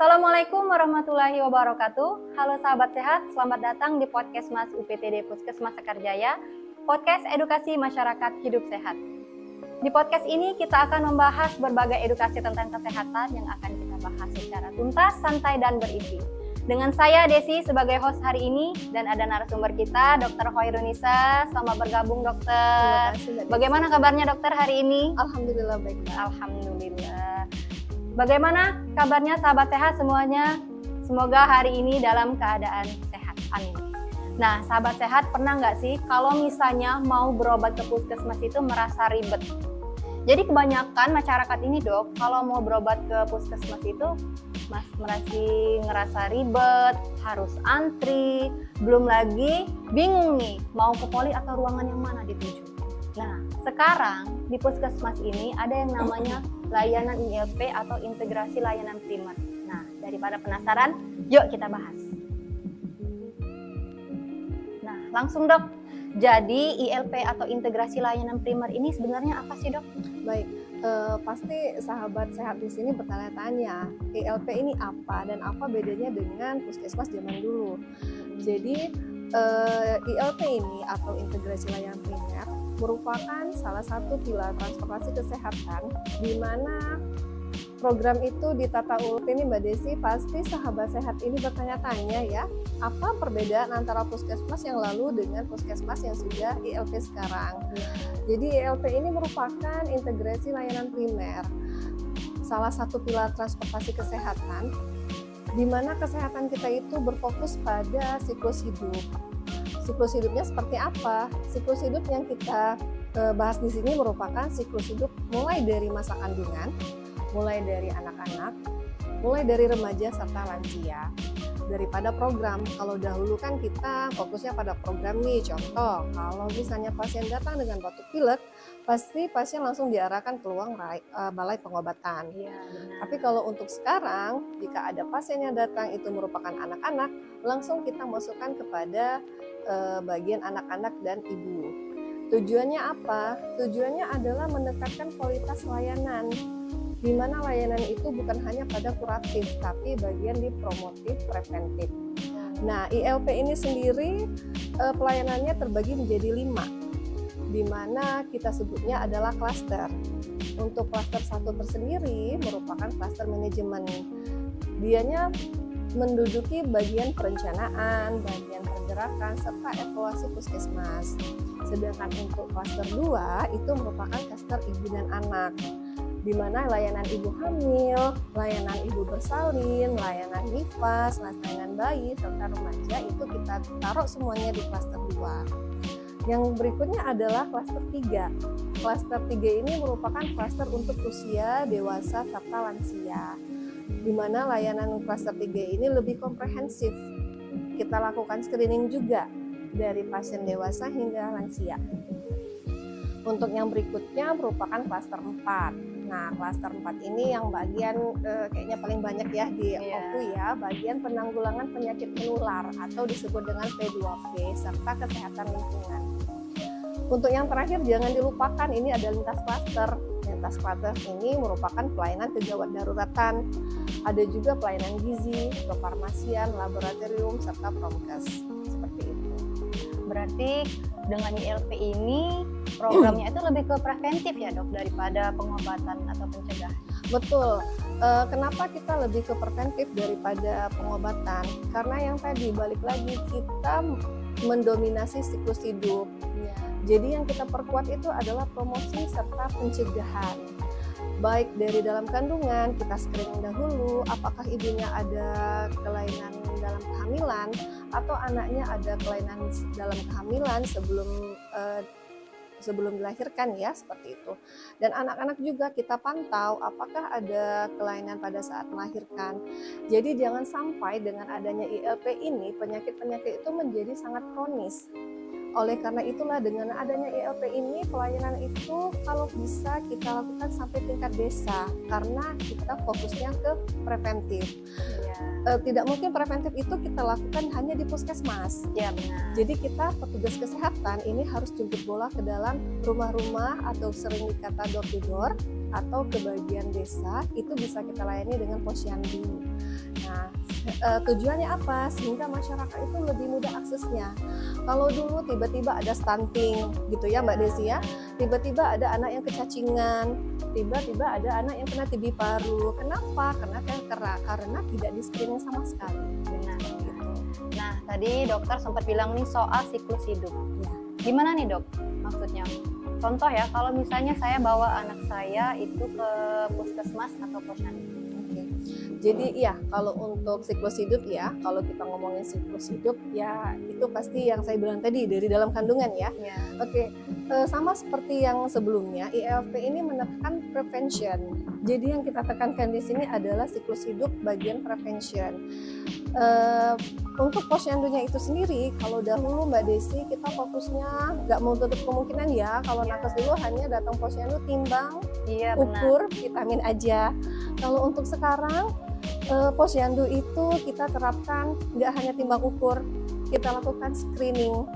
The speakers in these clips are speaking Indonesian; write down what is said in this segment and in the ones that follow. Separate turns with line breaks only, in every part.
Assalamualaikum warahmatullahi wabarakatuh. Halo sahabat sehat, selamat datang di podcast Mas UPTD Puskesmas Sekarjaya, podcast edukasi masyarakat hidup sehat. Di podcast ini kita akan membahas berbagai edukasi tentang kesehatan yang akan kita bahas secara tuntas, santai, dan berisi. Dengan saya Desi sebagai host hari ini dan ada narasumber kita Dr. Hoirunisa. Selamat bergabung dokter. Bagaimana kabarnya dokter hari ini?
Alhamdulillah baik.
Alhamdulillah. Bagaimana kabarnya sahabat sehat semuanya? Semoga hari ini dalam keadaan sehat. Amin. Nah, sahabat sehat pernah nggak sih kalau misalnya mau berobat ke puskesmas itu merasa ribet? Jadi kebanyakan masyarakat ini dok, kalau mau berobat ke puskesmas itu masih ngerasa ribet, harus antri, belum lagi bingung nih mau ke poli atau ruangan yang mana dituju. Nah, sekarang di puskesmas ini ada yang namanya layanan ILP atau integrasi layanan primer. Nah, daripada penasaran, yuk kita bahas. Nah, langsung dok. Jadi ILP atau integrasi layanan primer ini sebenarnya apa sih dok?
Baik, pasti sahabat sehat di sini bertanya-tanya ILP ini apa dan apa bedanya dengan puskesmas zaman dulu. Jadi ILP ini atau integrasi layanan primer merupakan salah satu pilar transportasi kesehatan di mana program itu ditata ulang. Ini Mbak Desi, pasti sahabat sehat ini bertanya-tanya ya, apa perbedaan antara puskesmas yang lalu dengan puskesmas yang sudah ILP sekarang. Jadi ILP ini merupakan integrasi layanan primer, salah satu pilar transportasi kesehatan, di mana kesehatan kita itu berfokus pada siklus hidup. Siklus hidupnya seperti apa? Siklus hidup yang kita bahas di sini merupakan siklus hidup mulai dari masa kandungan, mulai dari anak-anak, mulai dari remaja serta lansia. Daripada program, kalau dahulu kan kita fokusnya pada program nih, contoh kalau misalnya pasien datang dengan batuk pilek, pasti pasien langsung diarahkan ke ruang balai pengobatan.
Iya, benar.
Tapi kalau untuk sekarang, jika ada pasien yang datang itu merupakan anak-anak, langsung kita masukkan kepada bagian anak-anak dan ibu. Tujuannya apa? Tujuannya adalah mendekatkan kualitas layanan, di mana layanan itu bukan hanya pada kuratif, tapi bagian di promotif, preventif. Nah, ILP ini sendiri pelayanannya terbagi menjadi 5, di mana kita sebutnya adalah klaster. Untuk klaster 1 tersendiri merupakan klaster manajemen. Dianya menduduki bagian perencanaan, bagian pergerakan, serta evaluasi puskesmas. Sedangkan untuk klaster 2 itu merupakan klaster ibu dan anak, di mana layanan ibu hamil, layanan ibu bersalin, layanan nifas, layanan bayi, serta remaja itu kita taruh semuanya di klaster 2. Yang berikutnya adalah klaster 3. Klaster 3 ini merupakan klaster untuk usia dewasa serta lansia, di mana layanan klaster 3 ini lebih komprehensif. Kita lakukan screening juga dari pasien dewasa hingga lansia. Untuk yang berikutnya merupakan klaster 4. Nah, klaster 4 ini yang bagian kayaknya paling banyak ya di OPU ya, bagian penanggulangan penyakit menular atau disebut dengan P2P serta kesehatan lingkungan. Untuk yang terakhir jangan dilupakan, ini ada lintas klaster. Lintas klaster ini merupakan pelayanan kegawat daruratan. Ada juga pelayanan gizi, kefarmasian, laboratorium serta promkes. Seperti itu.
Berarti dengan ILP ini programnya itu lebih ke preventif ya dok daripada pengobatan atau pencegahan?
Betul. Kenapa kita lebih ke preventif daripada pengobatan? Karena yang tadi balik lagi kita mendominasi siklus hidup.
Ya.
Jadi yang kita perkuat itu adalah promosi serta pencegahan. Baik dari dalam kandungan, kita screening dahulu apakah ibunya ada kelainan dalam kehamilan atau anaknya ada kelainan dalam kehamilan sebelum dilahirkan ya, seperti itu. Dan anak-anak juga kita pantau apakah ada kelainan pada saat melahirkan. Jadi jangan sampai dengan adanya ILP ini penyakit-penyakit itu menjadi sangat kronis. Oleh karena itulah dengan adanya ILP ini pelayanan itu kalau bisa kita lakukan sampai tingkat desa karena kita fokusnya ke preventif.
Ya.
Tidak mungkin preventif itu kita lakukan hanya di puskesmas.
Ya benar.
Jadi kita petugas kesehatan ini harus jemput bola ke dalam rumah-rumah atau sering dikata door to door atau ke bagian desa, itu bisa kita layani dengan posyandu. Nah, tujuannya apa? Sehingga masyarakat itu lebih mudah aksesnya. Kalau dulu tiba-tiba ada stunting gitu ya Mbak Desi ya, tiba-tiba ada anak yang kecacingan, tiba-tiba ada anak yang kena TB paru. Kenapa? Karena tidak di screening sama sekali.
Benar.
Gitu.
Nah, tadi dokter sempat bilang nih soal siklus hidup.
Ya.
Gimana nih dok? Maksudnya, contoh ya, kalau misalnya saya bawa anak saya itu ke puskesmas atau posyandu.
Oke. Jadi ya kalau untuk siklus hidup ya, kalau kita ngomongin siklus hidup ya itu pasti yang saya bilang tadi dari dalam kandungan ya.
Ya.
Oke, sama seperti yang sebelumnya, IELP ini menekan prevention. Jadi yang kita tekankan di sini adalah siklus hidup bagian prevention. Untuk posyandunya itu sendiri, kalau dahulu Mbak Desi kita fokusnya nggak mau tutup kemungkinan ya, kalau nakes dulu hanya datang posyandu timbang,
Iya benar.
ukur, vitamin aja. Kalau untuk sekarang posyandu itu kita terapkan nggak hanya timbang ukur, kita lakukan screening.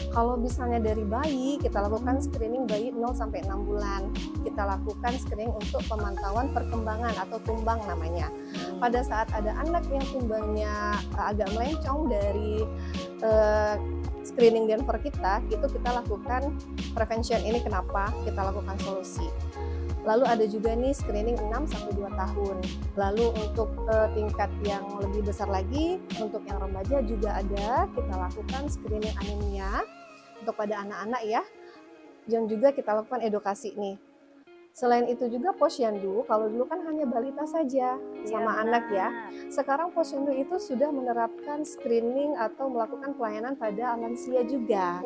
Kalau misalnya dari bayi, kita lakukan screening bayi 0 sampai 6 bulan. Kita lakukan screening untuk pemantauan perkembangan atau tumbang namanya. Pada saat ada anak yang tumbangnya agak melencong dari screening Denver kita, itu kita lakukan prevention. Ini kenapa kita lakukan solusi. Lalu ada juga nih screening 6 sampai 2 tahun. Lalu untuk tingkat yang lebih besar lagi, untuk yang remaja juga ada, kita lakukan screening anemia untuk pada anak-anak ya. Yang juga kita lakukan edukasi nih. Selain itu juga posyandu, kalau dulu kan hanya balita saja sama anak ya. Sekarang posyandu itu sudah menerapkan screening atau melakukan pelayanan pada lansia juga.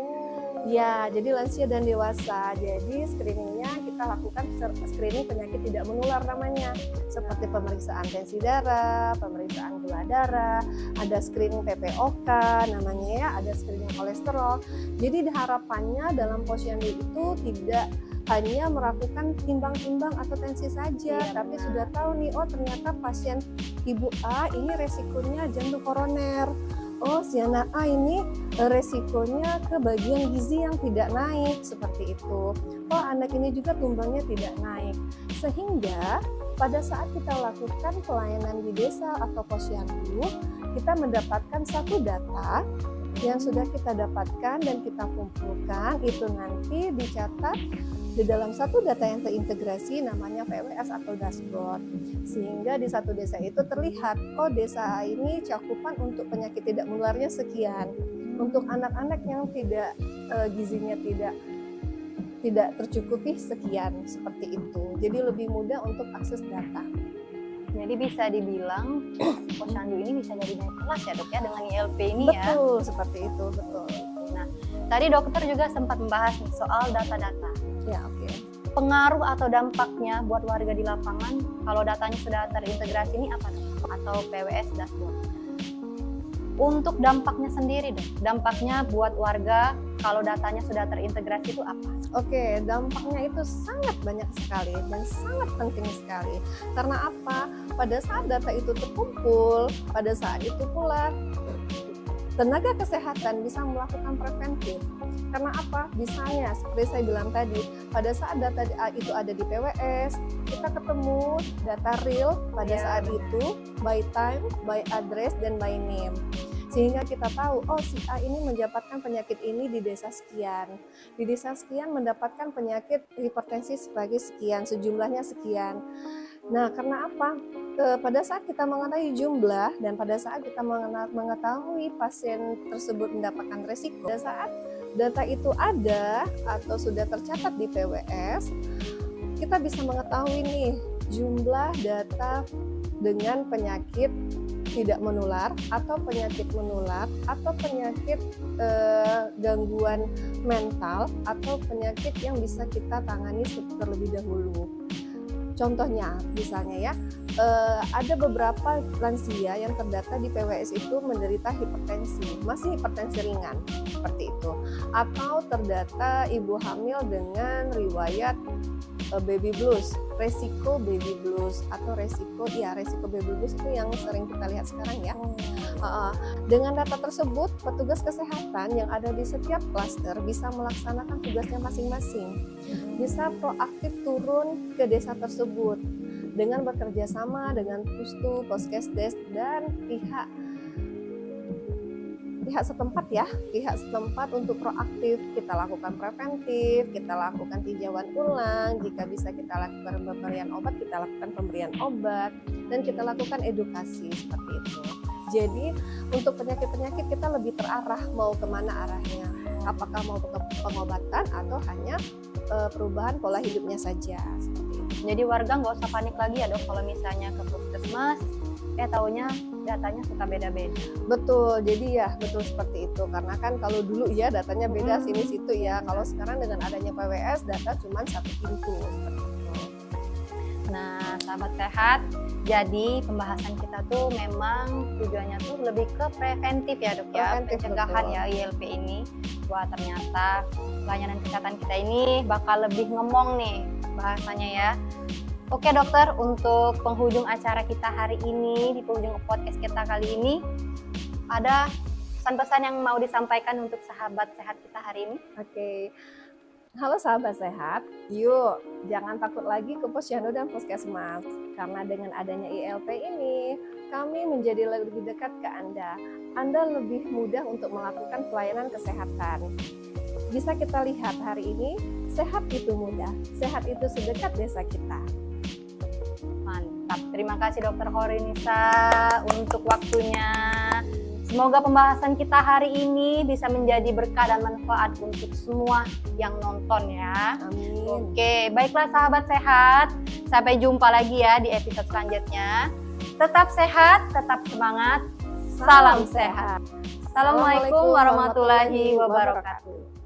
Ya, jadi lansia dan dewasa. Jadi screeningnya kita lakukan screening penyakit tidak menular namanya, seperti pemeriksaan tensi darah, pemeriksaan gula darah, ada screening PPOK namanya ya, ada screening kolesterol. Jadi harapannya dalam posyandu itu tidak hanya melakukan timbang-timbang atau tensi saja, tapi sudah tahu nih, oh ternyata pasien ibu A ini resikonya jantung koroner. Oh, si anak A ini resikonya ke bagian gizi yang tidak naik, seperti itu. Oh, anak ini juga tumbangnya tidak naik. Sehingga pada saat kita lakukan pelayanan di desa atau posyandu, kita mendapatkan satu data yang sudah kita dapatkan dan kita kumpulkan, itu nanti dicatat di dalam satu data yang terintegrasi namanya PWS atau dashboard, sehingga di satu desa itu terlihat, oh desa ini cakupan untuk penyakit tidak menularnya sekian, untuk anak-anak yang tidak gizinya tidak tercukupi sekian, seperti itu. Jadi lebih mudah untuk akses data.
Jadi bisa dibilang posyandu ini bisa jadi naik kelas ya dok ya dengan ILP ini ya.
Betul, seperti itu, betul.
Nah, tadi dokter juga sempat membahas nih soal data-data.
Ya, oke.
Pengaruh atau dampaknya buat warga di lapangan kalau datanya sudah terintegrasi ini apa dok? Atau PWS dashboard? Untuk dampaknya sendiri dok, dampaknya buat warga kalau datanya sudah terintegrasi itu apa?
Oke, dampaknya itu sangat banyak sekali dan sangat penting sekali. Karena apa? Pada saat data itu terkumpul, pada saat itu pula tenaga kesehatan bisa melakukan preventif. Karena apa? Misalnya seperti saya bilang tadi, pada saat data itu ada di PWS, kita ketemu data real pada saat itu by time, by address, dan by name. Sehingga kita tahu, oh si A ini mendapatkan penyakit ini di desa sekian. Di desa sekian mendapatkan penyakit hipertensi sebagai sekian, sejumlahnya sekian. Nah, karena apa? Pada saat kita mengetahui jumlah dan pada saat kita mengetahui pasien tersebut mendapatkan resiko, pada saat data itu ada atau sudah tercatat di PWS, kita bisa mengetahui nih jumlah data dengan penyakit tidak menular atau penyakit menular atau penyakit gangguan mental atau penyakit yang bisa kita tangani terlebih dahulu. Contohnya misalnya ya, ada beberapa lansia yang terdata di PWS itu menderita hipertensi, masih hipertensi ringan seperti itu, atau terdata ibu hamil dengan riwayat baby blues, resiko baby blues atau resiko baby blues itu yang sering kita lihat sekarang ya. Dengan data tersebut, petugas kesehatan yang ada di setiap klaster bisa melaksanakan tugasnya masing-masing, bisa proaktif turun ke desa tersebut. dengan bekerja sama dengan Pustu, Poskesdes, dan pihak setempat ya, pihak setempat untuk proaktif. Kita lakukan preventif, kita lakukan tinjauan ulang, jika bisa kita lakukan pemberian obat, kita lakukan pemberian obat, dan kita lakukan edukasi seperti itu. Jadi untuk penyakit-penyakit kita lebih terarah mau kemana arahnya, apakah mau ke pengobatan atau hanya perubahan pola hidupnya saja. Seperti itu.
Jadi warga nggak usah panik lagi ya dok, kalau misalnya ke puskesmas, taunya datanya suka beda-beda.
Betul, jadi ya betul seperti itu. Karena kan kalau dulu ya datanya beda sini situ ya. Kalau sekarang dengan adanya PWS data cuma satu pintu seperti itu.
Nah, sahabat sehat, jadi pembahasan kita tuh memang tujuannya tuh lebih ke preventif ya dok ya,
Preventif,
pencegahan
betul.
ya ILP ini. Wah ternyata pelayanan kesehatan kita ini bakal lebih ngemong nih bahasanya ya. Oke dokter, untuk penghujung acara kita hari ini, di penghujung podcast kita kali ini, ada pesan-pesan yang mau disampaikan untuk sahabat sehat kita hari ini?
Oke. Halo sahabat sehat, yuk jangan takut lagi ke Posyandu dan Puskesmas. Karena dengan adanya ILP ini, kami menjadi lebih dekat ke Anda. Anda lebih mudah untuk melakukan pelayanan kesehatan. Bisa kita lihat hari ini, sehat itu mudah, sehat itu sedekat desa kita.
Mantap, terima kasih Dokter Horinisa untuk waktunya. Semoga pembahasan kita hari ini bisa menjadi berkah dan manfaat untuk semua yang nonton ya.
Amin.
Oke, baiklah sahabat sehat. Sampai jumpa lagi ya di episode selanjutnya. Tetap sehat, tetap semangat. Salam sehat. Assalamualaikum warahmatullahi wabarakatuh.